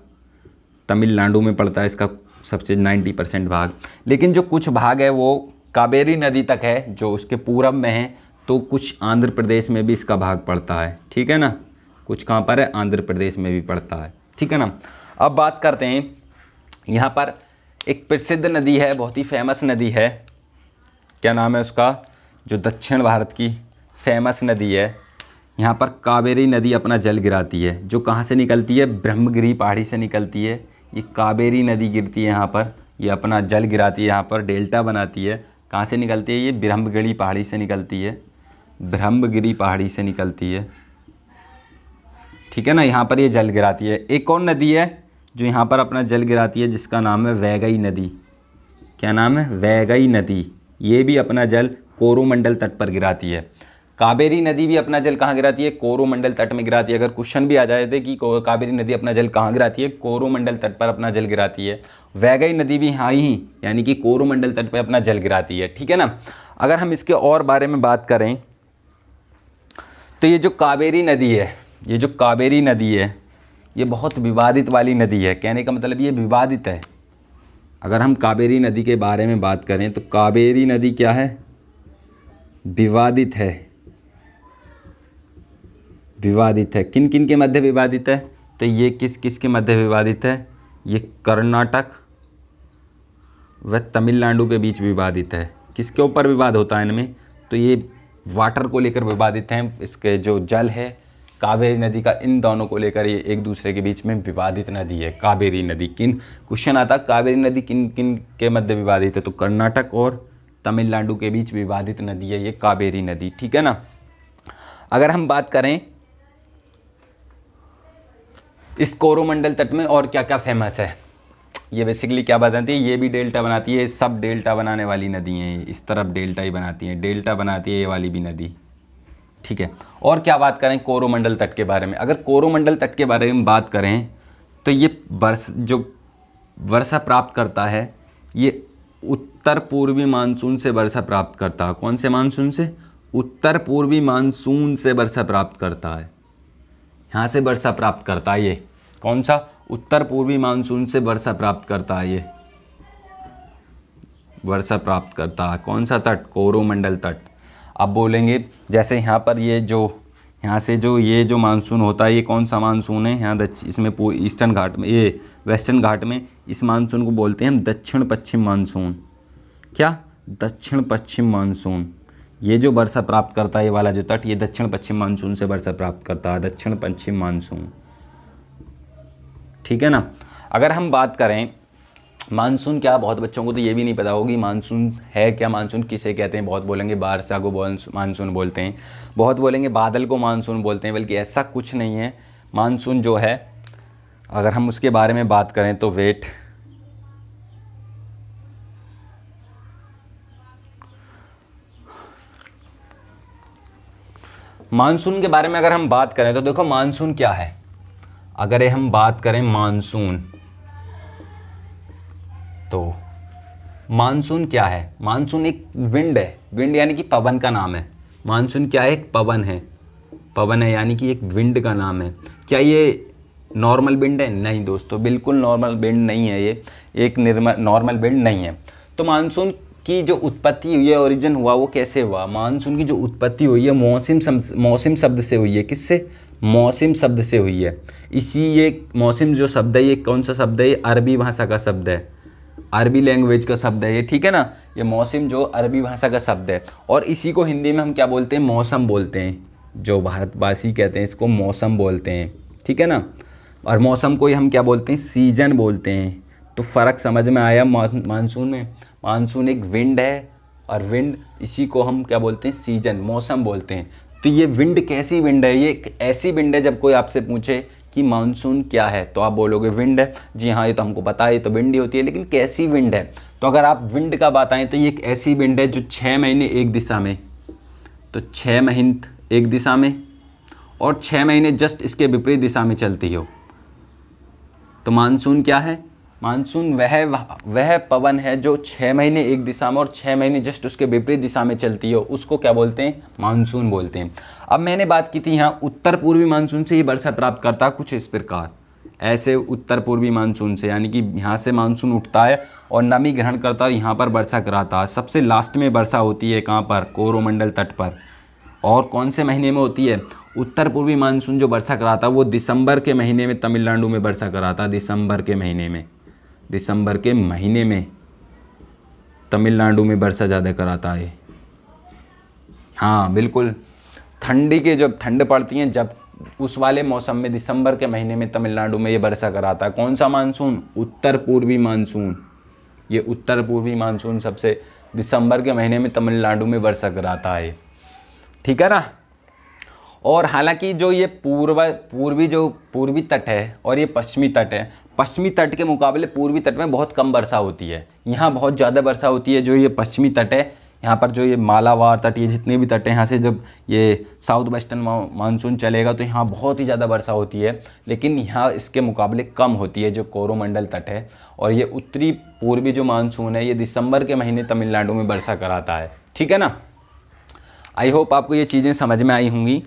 तमिलनाडु में पड़ता है इसका सबसे 90% भाग, लेकिन जो कुछ भाग है वो कावेरी नदी तक है जो उसके पूरब में है, तो कुछ आंध्र प्रदेश में भी इसका भाग पड़ता है, ठीक है ना। कुछ कहाँ पर है, आंध्र प्रदेश में भी पड़ता है, ठीक है ना। अब बात करते हैं, यहाँ पर एक प्रसिद्ध नदी है, बहुत ही फेमस नदी है, क्या नाम है उसका, जो दक्षिण भारत की फेमस नदी है, यहाँ पर कावेरी नदी अपना जल गिराती है, जो कहाँ से निकलती है, ब्रह्मगिरी पहाड़ी से निकलती है। ये कावेरी नदी गिरती है यहाँ पर, ये अपना जल गिराती है, यहाँ पर डेल्टा बनाती है। कहाँ से निकलती है, ये ब्रह्मगिरी पहाड़ी से निकलती है, ब्रह्मगिरी पहाड़ी से निकलती है, ठीक है ना। यहाँ पर ये जल गिराती है। एक और नदी है जो यहाँ पर अपना जल गिराती है, जिसका नाम है वैगई नदी। क्या नाम है, वैगई नदी। ये भी अपना जल कोरोमंडल तट पर गिराती है। कावेरी नदी भी अपना जल कहाँ गिराती है, कोरोमंडल तट में गिराती है। अगर क्वेश्चन भी आ जाए थे कि कावेरी नदी अपना जल कहाँ गिराती है, कोरोमंडल तट पर अपना जल गिराती है। वैगई नदी भी हाँ ही यानी कि कोरोमंडल तट पर अपना जल गिराती है, ठीक है ना। अगर हम इसके और बारे में बात करें तो ये जो कावेरी नदी है, ये जो कावेरी नदी है, ये बहुत विवादित वाली नदी है। कहने का मतलब ये विवादित है। अगर हम कावेरी नदी के बारे में बात करें तो कावेरी नदी क्या है, विवादित है। विवादित है, किन किन के मध्य विवादित है, तो ये किस किस के मध्य विवादित है, ये कर्नाटक व तमिलनाडु के बीच विवादित है। किसके ऊपर विवाद होता है इनमें, तो ये वाटर को लेकर विवादित हैं। इसके जो जल है कावेरी नदी का, इन दोनों को लेकर ये एक दूसरे के बीच में विवादित नदी है कावेरी नदी। किन क्वेश्चन आता कावेरी नदी किन किन के मध्य विवादित है, तो कर्नाटक और तमिलनाडु के बीच विवादित नदी है ये कावेरी नदी, ठीक है ना। अगर हम बात करें इस कोरोमंडल तट में और क्या क्या फेमस है, ये बेसिकली क्या बताती है, ये भी डेल्टा बनाती है। सब डेल्टा बनाने वाली नदी हैं, इस तरफ डेल्टा ही बनाती हैं, डेल्टा बनाती है ये वाली भी नदी, ठीक है। और क्या बात करें कोरोमंडल तट के बारे में, अगर कोरोमंडल तट के बारे में बात करें तो ये जो वर्षा प्राप्त करता है, ये उत्तर पूर्वी मानसून से वर्षा प्राप्त करता है। कौन से मानसून से, उत्तर पूर्वी मानसून से वर्षा प्राप्त करता है। यहाँ से वर्षा प्राप्त करता है ये कौन सा, उत्तर पूर्वी मानसून से वर्षा प्राप्त करता है ये, वर्षा प्राप्त करता है कौन सा तट, कोरोमंडल तट। अब बोलेंगे जैसे यहाँ पर ये जो यहाँ से जो ये जो मानसून होता है, ये कौन सा मानसून है, यहाँ इसमें ईस्टर्न घाट में, ये वेस्टर्न घाट में, इस मानसून को बोलते हैं हम दक्षिण पश्चिम मानसून। क्या, दक्षिण पश्चिम मानसून। ये जो वर्षा प्राप्त करता है ये वाला जो तट, ये दक्षिण पश्चिम मानसून से वर्षा प्राप्त करता है, दक्षिण पश्चिम मानसून, ठीक है ना। अगर हम बात करें मानसून क्या, बहुत बच्चों को तो ये भी नहीं पता होगी मानसून है क्या, मानसून किसे कहते हैं। बहुत बोलेंगे वर्षा को मानसून बोलते हैं, बहुत बोलेंगे बादल को मानसून बोलते हैं, बल्कि ऐसा कुछ नहीं है। मानसून जो है अगर हम उसके बारे में बात करें तो वेट, मानसून के बारे में अगर हम बात करें तो देखो मानसून क्या है। अगर हम बात करें मानसून, तो मानसून क्या है, मानसून एक विंड है, विंड यानी कि पवन का नाम है। मानसून क्या है, एक पवन है, पवन है यानी कि एक विंड का नाम है। क्या ये नॉर्मल विंड है, नहीं दोस्तों, बिल्कुल नॉर्मल विंड नहीं है, ये एक नॉर्मल विंड नहीं है। तो मानसून की जो उत्पत्ति हुई है, ओरिजिन हुआ, वो कैसे हुआ, मानसून की जो उत्पत्ति हुई है मौसम शब्द से हुई है। किससे, मौसम शब्द से हुई है। इसी ये मौसम जो शब्द है ये कौन सा शब्द है, ये अरबी भाषा का शब्द है, अरबी लैंग्वेज का शब्द है ये, ठीक है ना। ये मौसम जो अरबी भाषा का शब्द है, और इसी को हिंदी में हम क्या बोलते हैं, मौसम बोलते हैं। जो भारतवासी कहते हैं इसको मौसम बोलते हैं, ठीक है ना। और मौसम को ही हम क्या बोलते हैं, सीजन बोलते हैं। तो फ़र्क समझ में आया मानसून में। मानसून एक विंड है, और विंड इसी को हम क्या बोलते हैं, सीजन, मौसम बोलते हैं। तो ये विंड कैसी विंड है, ये एक ऐसी विंड है, जब कोई आपसे पूछे कि मानसून क्या है तो आप बोलोगे विंड है। जी हाँ, ये तो हमको पता है, ये तो विंड ही होती है, लेकिन कैसी विंड है। तो अगर आप विंड का बात आएँ तो ये एक ऐसी विंड है जो 6 महीने एक दिशा में, तो 6 महीने एक दिशा में, और 6 महीने जस्ट इसके विपरीत दिशा में चलती हो। तो मानसून क्या है, मानसून वह पवन है जो 6 महीने एक दिशा में और 6 महीने जस्ट उसके विपरीत दिशा में चलती हो, उसको क्या बोलते हैं, मानसून बोलते हैं। अब मैंने बात की थी यहाँ उत्तर पूर्वी मानसून से ही वर्षा प्राप्त करता है कुछ इस प्रकार। ऐसे उत्तर पूर्वी मानसून से, यानी कि यहाँ से मानसून उठता है और नमी ग्रहण करता है, यहाँ पर वर्षा कराता है। सबसे लास्ट में वर्षा होती है कहाँ पर? कोरोमंडल तट पर। और कौन से महीने में होती है? उत्तर पूर्वी मानसून जो वर्षा कराता है वो दिसंबर के महीने में तमिलनाडु में वर्षा कराता है। दिसंबर के महीने में तमिलनाडु में वर्षा ज़्यादा कराता है। हाँ बिल्कुल, ठंडी के जब ठंड पड़ती है जब उस वाले मौसम में दिसंबर के महीने में तमिलनाडु में ये वर्षा कराता है। कौन सा मानसून? उत्तर पूर्वी मानसून। ये उत्तर पूर्वी मानसून सबसे दिसंबर के महीने में तमिलनाडु में वर्षा कराता है, ठीक है ना। और हालांकि जो ये पूर्वी तट है और ये पश्चिमी तट है, पश्चिमी तट के मुकाबले पूर्वी तट में बहुत कम वर्षा होती है। यहाँ बहुत ज़्यादा वर्षा होती है। जो ये पश्चिमी तट है, यहाँ पर जो ये मालाबार तट, ये जितने भी तट हैं, यहाँ से जब ये साउथ वेस्टर्न मानसून चलेगा तो यहाँ बहुत ही ज़्यादा वर्षा होती है। लेकिन यहाँ इसके मुकाबले कम होती है जो कोरोमंडल तट है। और ये उत्तरी पूर्वी जो मानसून है ये दिसंबर के महीने तमिलनाडु में वर्षा कराता है, ठीक है ना। आई होप आपको ये चीज़ें समझ में आई होंगी।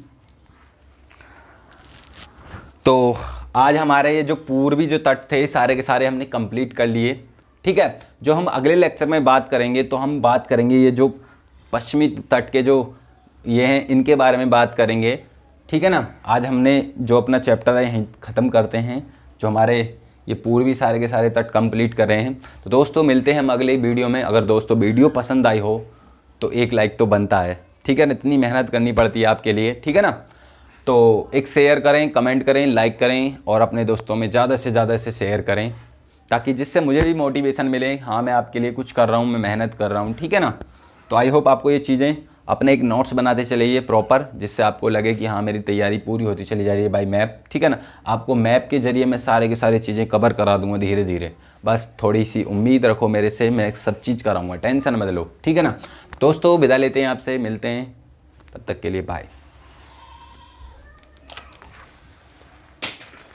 तो आज हमारे ये जो पूर्वी जो तट थे सारे के सारे हमने कंप्लीट कर लिए, ठीक है। जो हम अगले लेक्चर में बात करेंगे तो हम बात करेंगे ये जो पश्चिमी तट के जो ये हैं इनके बारे में बात करेंगे, ठीक है ना। आज हमने जो अपना चैप्टर है यहीं ख़त्म करते हैं। जो हमारे ये पूर्वी सारे के सारे तट कंप्लीट कर रहे हैं। तो दोस्तों मिलते हैं हम अगले वीडियो में। अगर दोस्तों वीडियो पसंद आई हो तो एक लाइक तो बनता है, ठीक है ना। इतनी मेहनत करनी पड़ती है आपके लिए, ठीक है ना। तो एक शेयर करें, कमेंट करें, लाइक करें और अपने दोस्तों में ज़्यादा से ज़्यादा इसे शेयर करें, ताकि जिससे मुझे भी मोटिवेशन मिले, हाँ मैं आपके लिए कुछ कर रहा हूँ, मैं मेहनत कर रहा हूँ, ठीक है ना। तो आई होप आपको ये चीज़ें अपने एक नोट्स बनाते चलिए प्रॉपर, जिससे आपको लगे कि हाँ मेरी तैयारी पूरी होती चली जा रही है बाय मैप, ठीक है ना। आपको मैप के जरिए मैं सारे के सारे चीज़ें कवर करा दूंगा धीरे धीरे। बस थोड़ी सी उम्मीद रखो मेरे से, मैं सब चीज़ कराऊँगा, टेंशन मत लो, ठीक है ना। दोस्तों विदा लेते हैं आपसे, मिलते हैं, तब तक के लिए बाय।